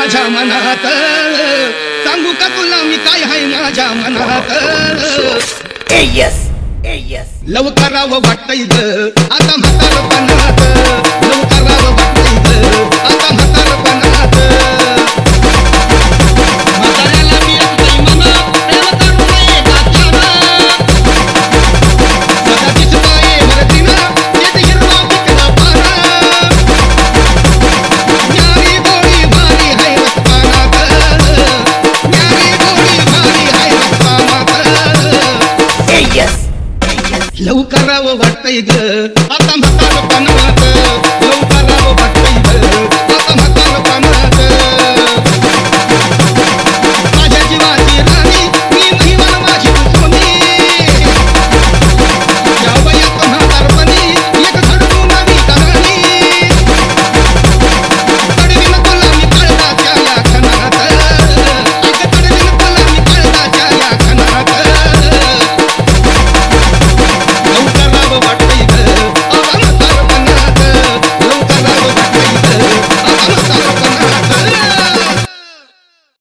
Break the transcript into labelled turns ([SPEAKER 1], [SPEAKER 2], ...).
[SPEAKER 1] माझ्या मनात सांगू का तुला मी काय हाय माझ्या मनात लव करावं वाटतंय ग आता म्हातारपणात लव करावं वाटतंय ग आता म्हातारपणात म्हाताऱ्याला मी असतंय मनात प्रेम करू नये गात्यानं सदा दिसतोय वरतीनं येत हिरवा पिकला पाना न्यारी गोळी भारी हाय रस्तानात न्यारी गोळी भारी हाय रस्तानात लव करावं वाटतंय ग आता म्हातारपणात लव करावं वाटतंय ग आता म्हातारपणात